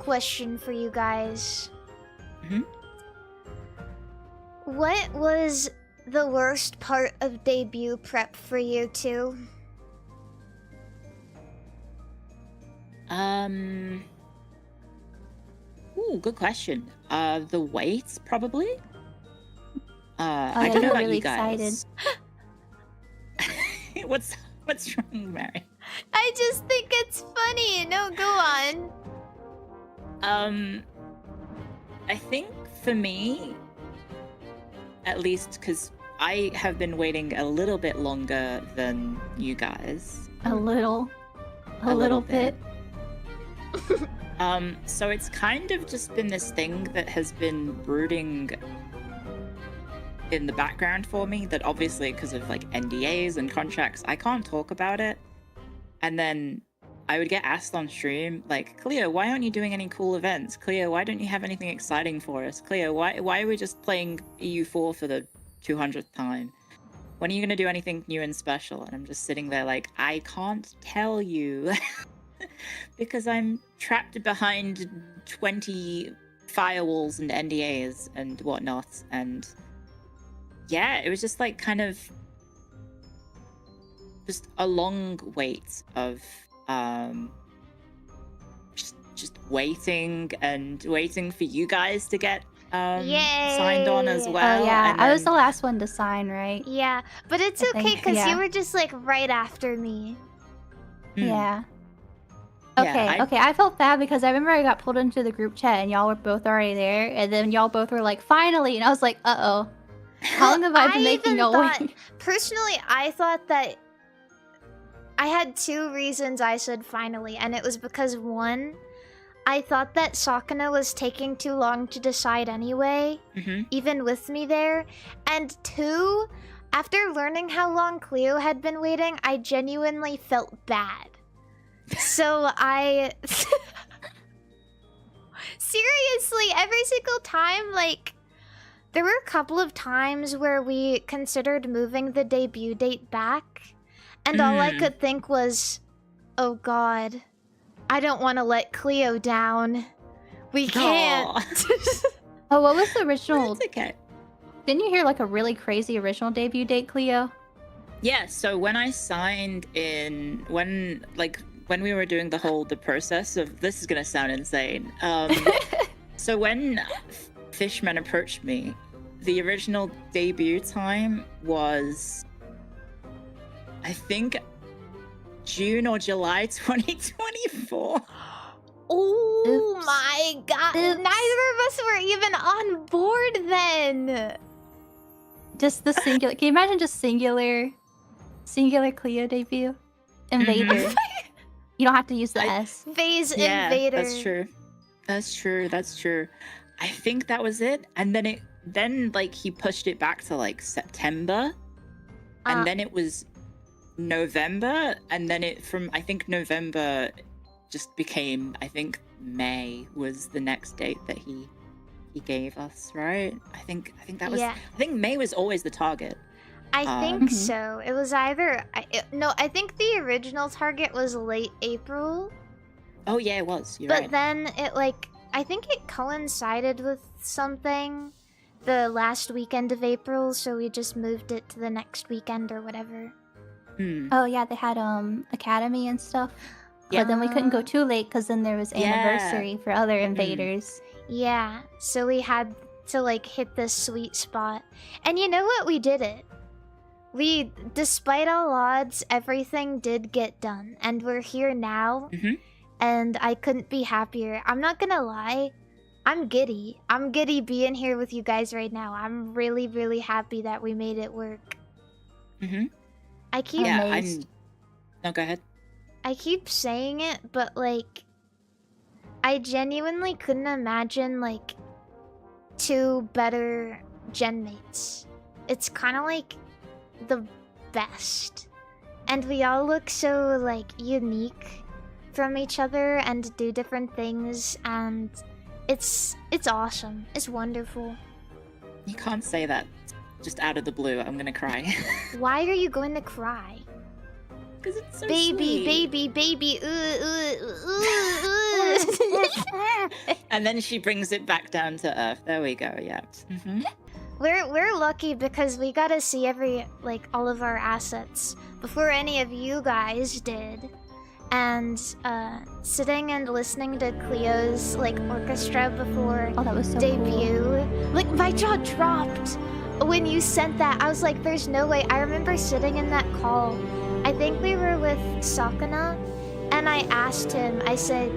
question for you guys. Mhm. What was the worst part of debut prep for you two? Ooh, good question. The weights, probably. Oh, I yeah, don't know you're about really you guys. What's wrong, Mary? I just think it's funny. No, go on. I think for me, at least, because I have been waiting a little bit longer than you guys. A little bit. So it's kind of just been this thing that has been brooding in the background for me, that obviously because of like NDAs and contracts, I can't talk about it. And then I would get asked on stream, like, Cleo, why aren't you doing any cool events? Cleo, why don't you have anything exciting for us? Cleo, why are we just playing EU4 for the 200th time? When are you going to do anything new and special? And I'm just sitting there like, I can't tell you because I'm trapped behind 20 firewalls and NDAs and whatnot. And yeah, it was just like kind of just a long wait of just waiting for you guys to get signed on as well. Oh yeah, and I was the then- last one to sign, right? Yeah, but it's I okay think, because yeah. you were just like right after me. Yeah. Yeah, Okay, I felt bad because I remember I got pulled into the group chat and y'all were both already there, and then y'all both were like, finally, and I was like, uh-oh. How long have I been making y'all wait? Personally, I thought that I had two reasons I said finally, and it was because one, I thought that Sakuna was taking too long to decide anyway, even with me there, and two, after learning how long Cleo had been waiting, I genuinely felt bad. So seriously, every single time, like, there were a couple of times where we considered moving the debut date back, and all I could think was, oh god, I don't want to let Cleo down. We can't. Oh, what was the original? It's okay. Didn't you hear like a really crazy original debut date, Cleo? Yeah, so when I signed in, when we were doing the process of, this is gonna sound insane. So when Fishman approached me, the original debut time was, I think, June or July 2024. Oh Oops. my god, Oops. neither of us were even on board then. Just the singular. Can you imagine just singular Cleo debut? Invader. You don't have to use the S. Phase Yeah, Invader. That's true. I think that was it. And then like he pushed it back to like September. And then it was November. And then it from, I think, November just became, I think May was the next date that he gave us, right? I think that was, Yeah. I think May was always the target. I think so. It was either I think the original target was late April. Oh yeah, it was. You're But right. then it I think it coincided with something the last weekend of April, so we just moved it to the next weekend or whatever. Oh yeah, they had Academy and stuff. Yeah. But then we couldn't go too late because then there was anniversary for other invaders. Yeah, so we had to like hit this sweet spot. And you know what? We did it. We, despite all odds, everything did get done. And we're here now. And I couldn't be happier. I'm not gonna lie. I'm giddy. I'm giddy being here with you guys right now. I'm really, really happy that we made it work. I keep No, go ahead. I keep saying it, but like, I genuinely couldn't imagine like two better gen mates. It's kind of like the best, and we all look so like unique from each other and do different things, and it's awesome. It's wonderful. You can't say that just out of the blue. I'm gonna cry. Why are you going to cry? Because it's so baby, sweet. baby. And then she brings it back down to earth. There we go. Yeah. We're lucky because we got to see all of our assets before any of you guys did. And sitting and listening to Cleo's orchestra before Oh, that was so debut, cool. my jaw dropped when you sent that. I was like, "There's no way." I remember sitting in that call. I think we were with Sakana, and I asked him. I said,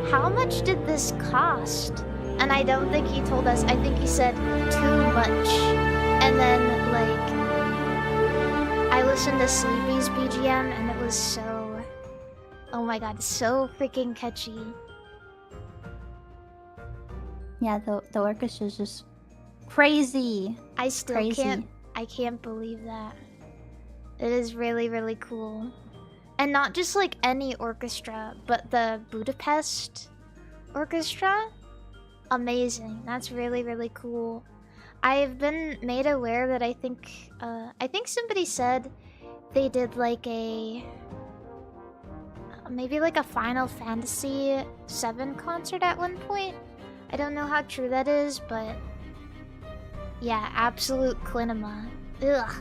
"How much did this cost?" And I don't think he told us. I think he said too much. And then I listened to Sleepy's BGM, and it was so. Oh my god, so freaking catchy. Yeah, the orchestra's just crazy. I still Crazy. can't believe that. It is really, really cool. And not just any orchestra, but the Budapest Orchestra? Amazing. That's really, really cool. I've been made aware that I think somebody said they did maybe a Final Fantasy VII concert at one point. I don't know how true that is, but yeah, absolute clinema. Ugh.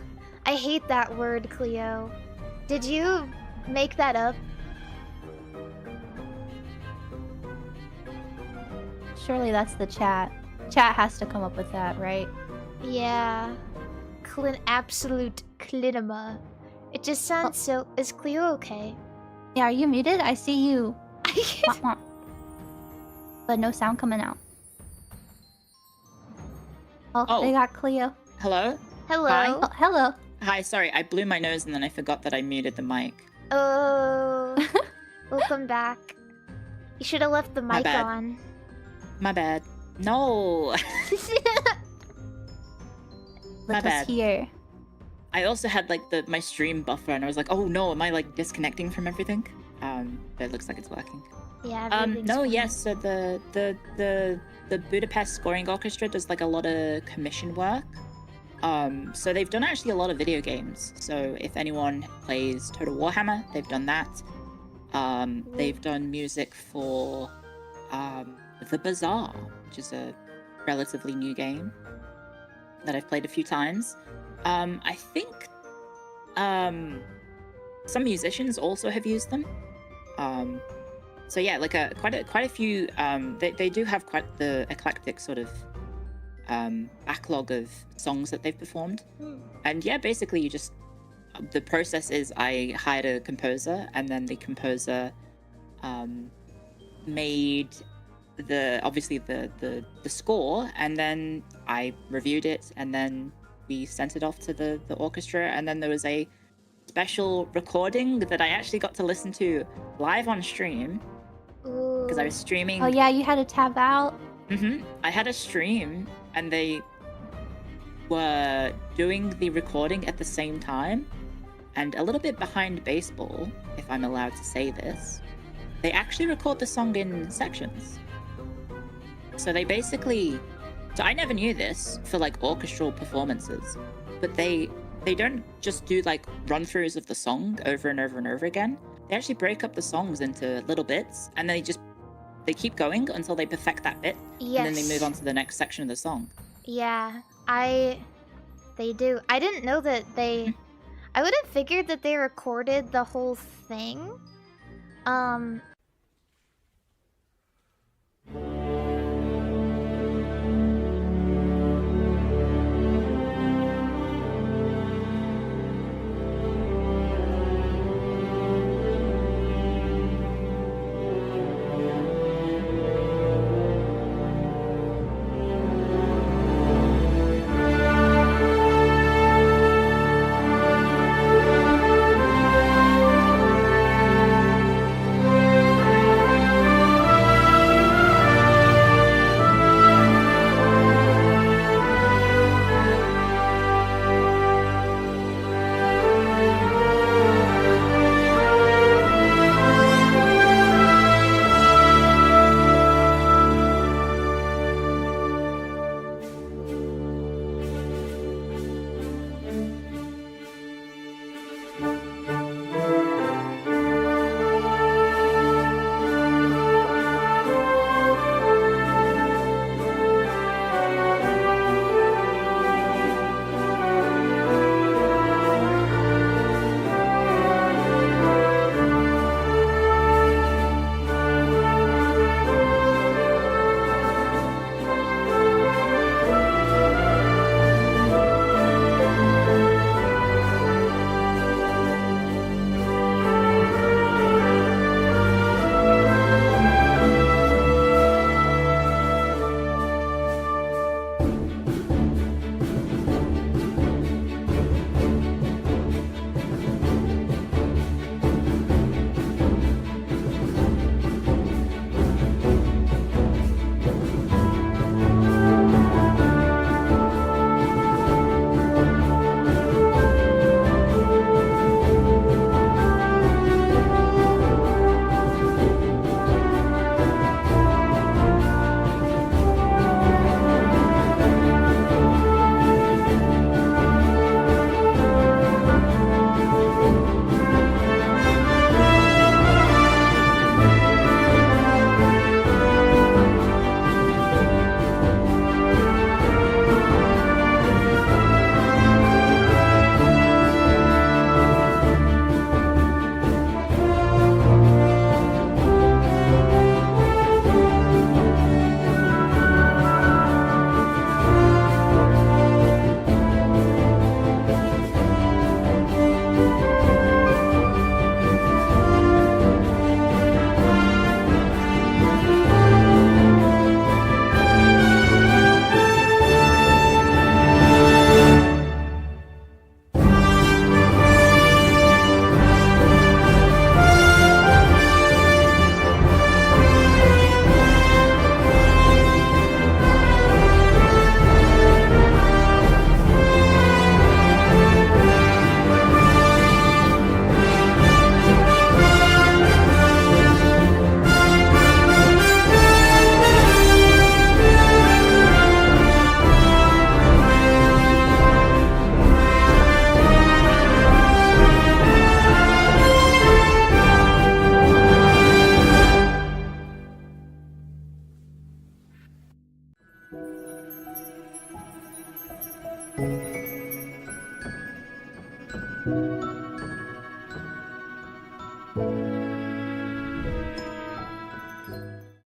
I hate that word, Cleo. Did you make that up? Surely that's the chat. Chat has to come up with that, right? Yeah. Absolute clinema. It just sounds so... Is Cleo okay? Yeah, are you muted? I see you. I can't... Wah, wah. But no sound coming out. Oh, they got Cleo. Hello? Hello? Hi. Oh, hello. Hi, sorry, I blew my nose and then I forgot that I muted the mic. Oh. Welcome back. You should have left the My mic bad. on. My bad. No. My Look bad. who's here. I also had my stream buffer and I was like, oh no, am I disconnecting from everything? But it looks like it's working. Yeah, everything's No, fine. yes, so the Budapest Scoring Orchestra does a lot of commission work. So they've done actually a lot of video games. So if anyone plays Total Warhammer, they've done that. They've done music for The Bazaar, which is a relatively new game that I've played a few times. I think some musicians also have used them. So yeah, quite a few. They do have quite the eclectic sort of backlog of songs that they've performed. And yeah, basically you just the process is I hired a composer, and then the composer made the score, and then I reviewed it, and then we sent it off to the orchestra, and then there was a special recording that I actually got to listen to live on stream because I was streaming. Oh yeah, you had to tab out. I had a stream, and they were doing the recording at the same time, and a little bit behind baseball, if I'm allowed to say this, they actually record the song in sections. So they basically, so I never knew this for orchestral performances, but they don't just do run-throughs of the song over and over and over again. They actually break up the songs into little bits, and they keep going until they perfect that bit. Yes. And then they move on to the next section of the song. Yeah, they do. I didn't know that they... I would have figured that they recorded the whole thing.